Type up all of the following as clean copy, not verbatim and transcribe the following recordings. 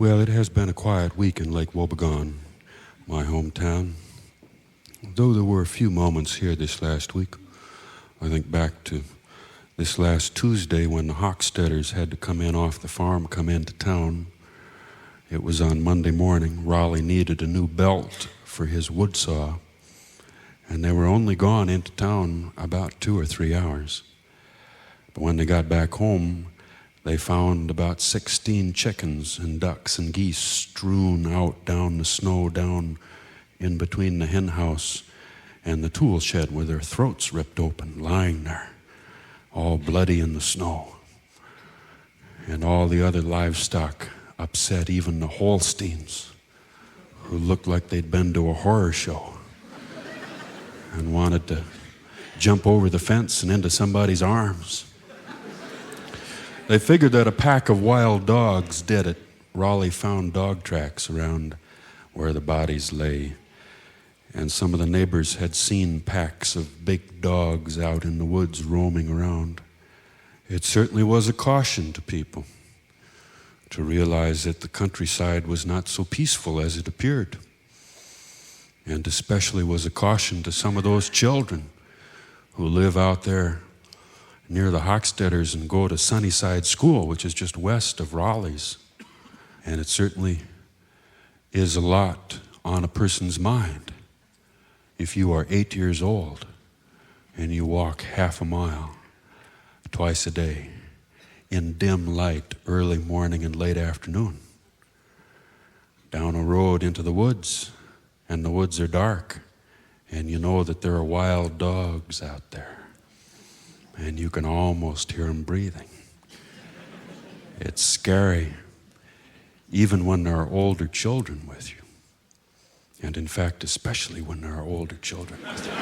Well, it has been a quiet week in Lake Wobegon, my hometown. Though there were a few moments here this last week. I think back to this last Tuesday when the Hochstetters had to come in off the farm, come into town. It was on Monday morning. Raleigh needed a new belt for his wood saw, and they were only gone into town about 2 or 3 hours. But when they got back home, they found about 16 chickens and ducks and geese strewn out down the snow, down in between the hen house and the tool shed with their throats ripped open, lying there, all bloody in the snow. And all the other livestock upset, even the Holsteins, who looked like they'd been to a horror show and wanted to jump over the fence and into somebody's arms. They figured that a pack of wild dogs did it. Raleigh found dog tracks around where the bodies lay, and some of the neighbors had seen packs of big dogs out in the woods roaming around. It certainly was a caution to people to realize that the countryside was not so peaceful as it appeared, and especially was a caution to some of those children who live out there near the Hochstetters and go to Sunnyside School, which is just west of Raleigh's. And it certainly is a lot on a person's mind if you are 8 years old and you walk half a mile twice a day in dim light, early morning and late afternoon, down a road into the woods, and the woods are dark, and you know that there are wild dogs out there, and you can almost hear them breathing. It's scary, even when there are older children with you. And in fact, especially when there are older children with you.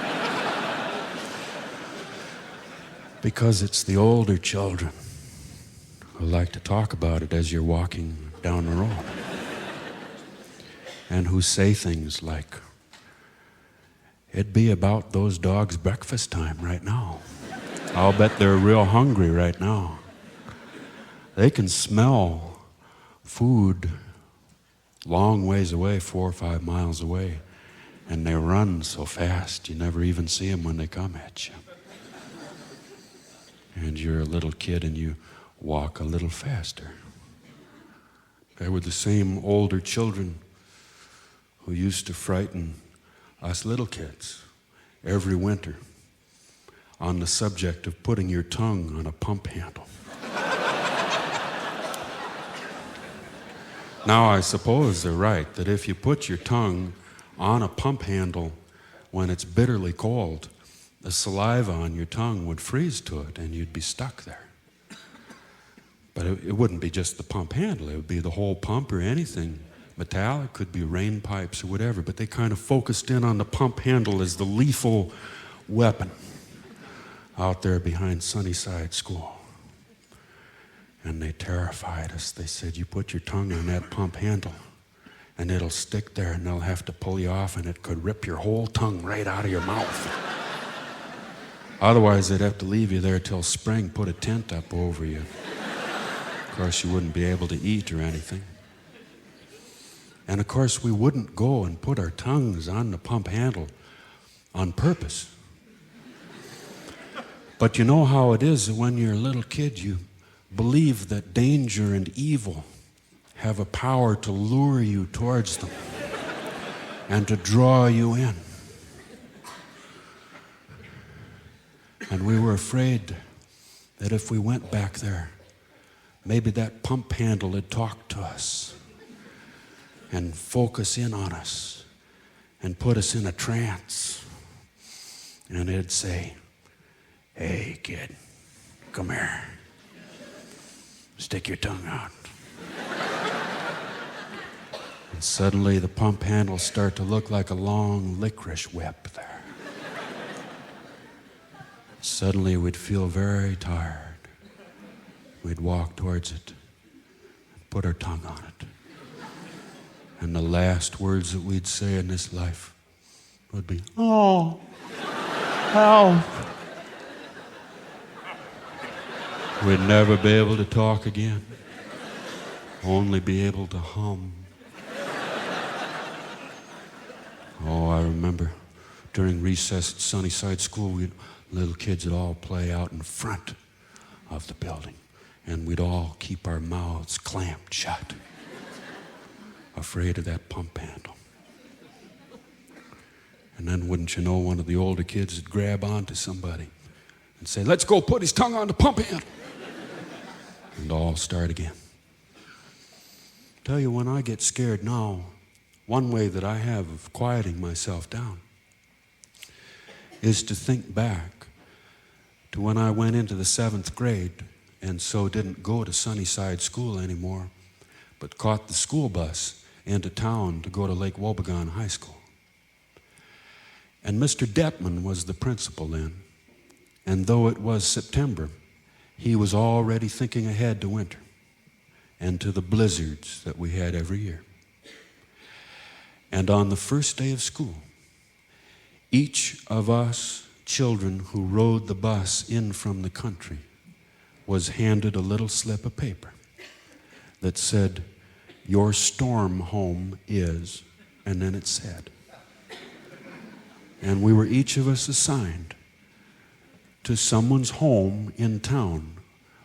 Because it's the older children who like to talk about it as you're walking down the road. And who say things like, "It'd be about those dogs' breakfast time right now. I'll bet they're real hungry right now. They can smell food long ways away, 4 or 5 miles away, and they run so fast you never even see them when they come at you. And you're a little kid and you walk a little faster." They were the same older children who used to frighten us little kids every winter on the subject of putting your tongue on a pump handle. Now, I suppose they're right, that if you put your tongue on a pump handle when it's bitterly cold, the saliva on your tongue would freeze to it and you'd be stuck there. But it wouldn't be just the pump handle, it would be the whole pump or anything metallic, could be rain pipes or whatever, but they kind of focused in on the pump handle as the lethal weapon out there behind Sunnyside School. And they terrified us. They said, "You put your tongue on that pump handle and it'll stick there and they'll have to pull you off and it could rip your whole tongue right out of your mouth. Otherwise, they'd have to leave you there till spring, put a tent up over you. Of course, you wouldn't be able to eat or anything. And of course, we wouldn't go and put our tongues on the pump handle on purpose. But you know how it is that when you're a little kid, you believe that danger and evil have a power to lure you towards them and to draw you in. And we were afraid that if we went back there, maybe that pump handle would talk to us and focus in on us and put us in a trance. And it'd say, "Hey, kid, come here. Stick your tongue out." And suddenly the pump handles start to look like a long licorice whip there. Suddenly we'd feel very tired. We'd walk towards it and put our tongue on it. And the last words that we'd say in this life would be, "Oh, help." We'd never be able to talk again. only be able to hum. Oh, I remember during recess at Sunnyside School, little kids would all play out in front of the building, and we'd all keep our mouths clamped shut, afraid of that pump handle. And then, wouldn't you know, one of the older kids would grab onto somebody and say, "Let's go put his tongue on the pump handle," and all start again. Tell you, when I get scared now, one way that I have of quieting myself down is to think back to when I went into the 7th grade and so didn't go to Sunnyside School anymore, but caught the school bus into town to go to Lake Wobegon High School. And Mr. Detman was the principal then, and though it was September, he was already thinking ahead to winter and to the blizzards that we had every year. And on the first day of school, each of us children who rode the bus in from the country was handed a little slip of paper that said, "Your storm home is," and then it said. And we were each of us assigned to someone's home in town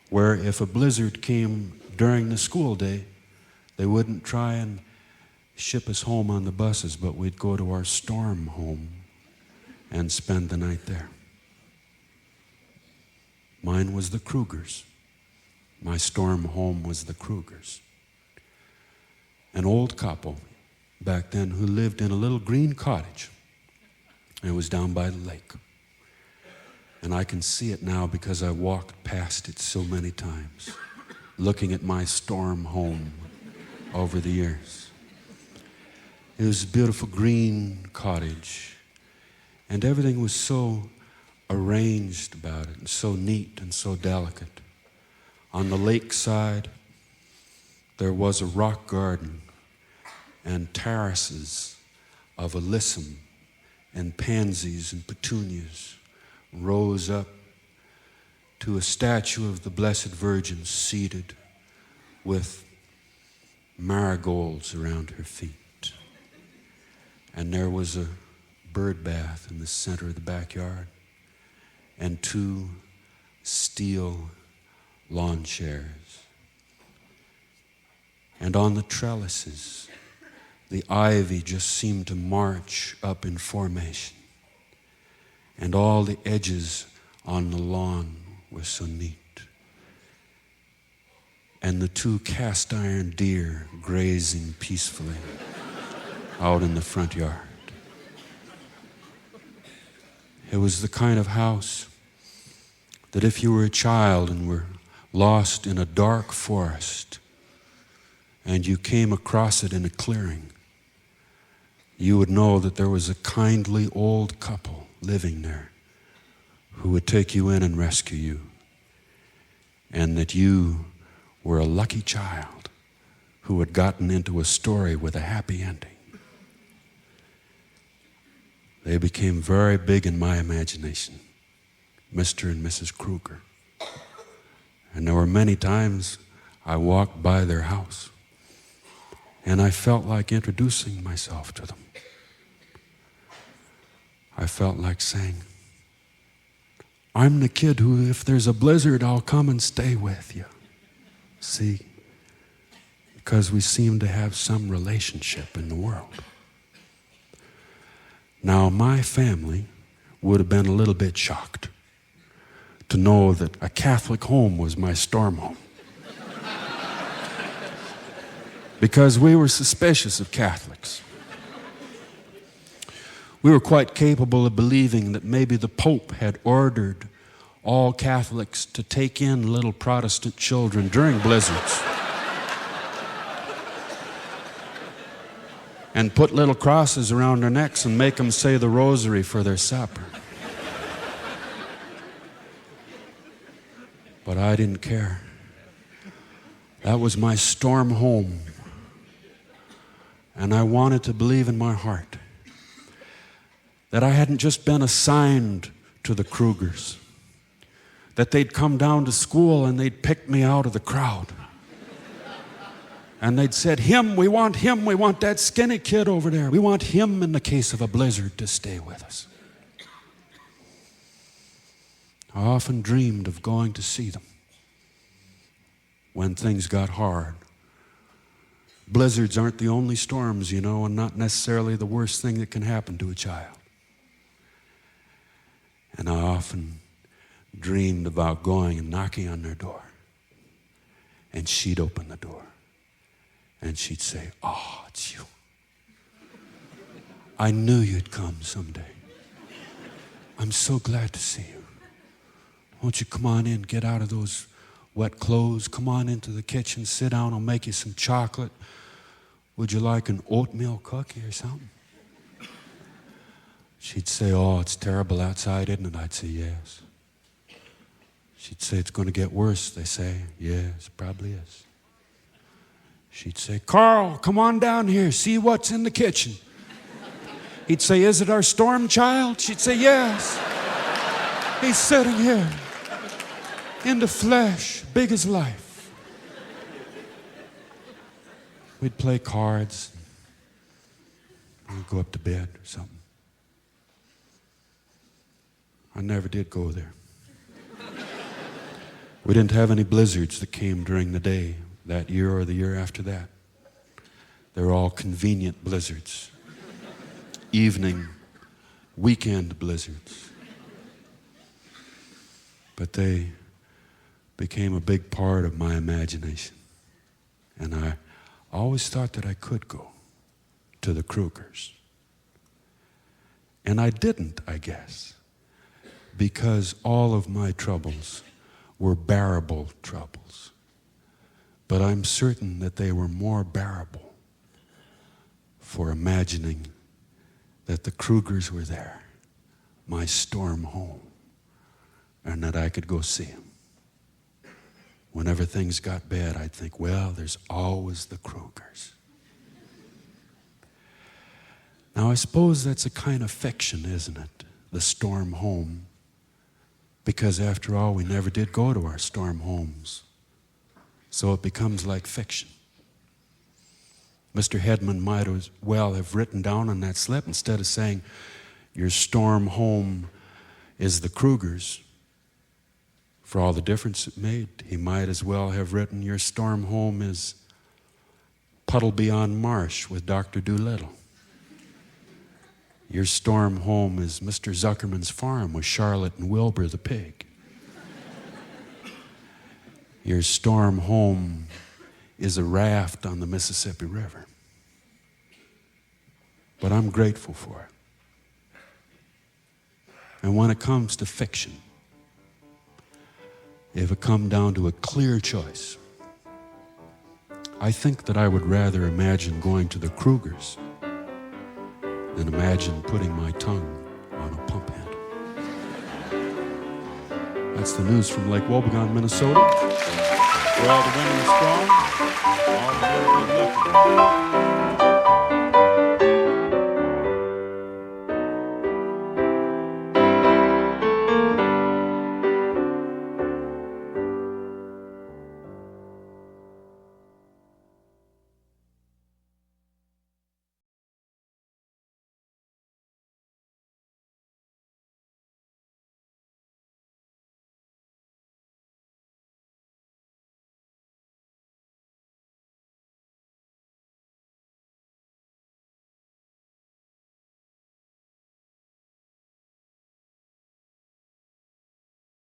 where if a blizzard came during the school day, they wouldn't try and ship us home on the buses, but we'd go to our storm home and spend the night there. Mine was the Krugers. My storm home was the Krugers. An old couple back then who lived in a little green cottage. It was down by the lake. And I can see it now because I walked past it so many times, looking at my storm home over the years. It was a beautiful green cottage, and everything was so arranged about it, and so neat and so delicate. On the lakeside, there was a rock garden and terraces of alyssum and pansies and petunias rose up to a statue of the Blessed Virgin seated with marigolds around her feet. And there was a bird bath in the center of the backyard and 2 steel lawn chairs. And on the trellises, the ivy just seemed to march up in formation. And all the edges on the lawn were so neat. And the 2 cast iron deer grazing peacefully out in the front yard. It was the kind of house that if you were a child and were lost in a dark forest and you came across it in a clearing, you would know that there was a kindly old couple living there who would take you in and rescue you, and that you were a lucky child who had gotten into a story with a happy ending. They became very big in my imagination, Mr. and Mrs. Kruger. And there were many times I walked by their house and I felt like introducing myself to them. I felt like saying, "I'm the kid who, if there's a blizzard, I'll come and stay with you." See? Because we seem to have some relationship in the world. Now, my family would have been a little bit shocked to know that a Catholic home was my storm home. Because we were suspicious of Catholics. We were quite capable of believing that maybe the Pope had ordered all Catholics to take in little Protestant children during blizzards and put little crosses around their necks and make them say the rosary for their supper. But I didn't care. That was my storm home. And I wanted to believe in my heart that I hadn't just been assigned to the Krugers, that they'd come down to school and they'd pick me out of the crowd, And they'd said, him, we want that skinny kid over there. We want him in the case of a blizzard to stay with us. I often dreamed of going to see them when things got hard. Blizzards aren't the only storms, you know, and not necessarily the worst thing that can happen to a child. And I often dreamed about going and knocking on their door. And she'd open the door. And she'd say, "Oh, it's you. I knew you'd come someday. I'm so glad to see you. Won't you come on in, get out of those wet clothes, come on into the kitchen, sit down, I'll make you some chocolate. Would you like an oatmeal cookie or something?" She'd say, "Oh, it's terrible outside, isn't it?" I'd say, "Yes." She'd say, "It's going to get worse," they say. "Yes, it probably is." She'd say, "Carl, come on down here, see what's in the kitchen." He'd say, "Is it our storm child?" She'd say, "Yes. He's sitting here in the flesh, big as life." We'd play cards. We'd go up to bed or something. I never did go there. We didn't have any blizzards that came during the day that year or the year after that. They were all convenient blizzards. Evening, weekend blizzards. But they became a big part of my imagination. And I always thought that I could go to the Krugers. And I didn't, I guess, because all of my troubles were bearable troubles. But I'm certain that they were more bearable for imagining that the Krugers were there, my storm home, and that I could go see them. Whenever things got bad, I'd think, well, there's always the Krugers. Now, I suppose that's a kind of fiction, isn't it? The storm home. Because after all, we never did go to our storm homes. So it becomes like fiction. Mr. Hedman might as well have written down on that slip, instead of saying, your storm home is the Krugers, for all the difference it made, he might as well have written, your storm home is Puddleby-on Marsh with Dr. Doolittle. Your storm home is Mr. Zuckerman's farm with Charlotte and Wilbur the pig. Your storm home is a raft on the Mississippi River. But I'm grateful for it. And when it comes to fiction, if it come down to a clear choice, I think that I would rather imagine going to the Krugers than imagine putting my tongue on a pump handle. That's the news from Lake Wobegon, Minnesota, where all the women are strong, all the men are good looking.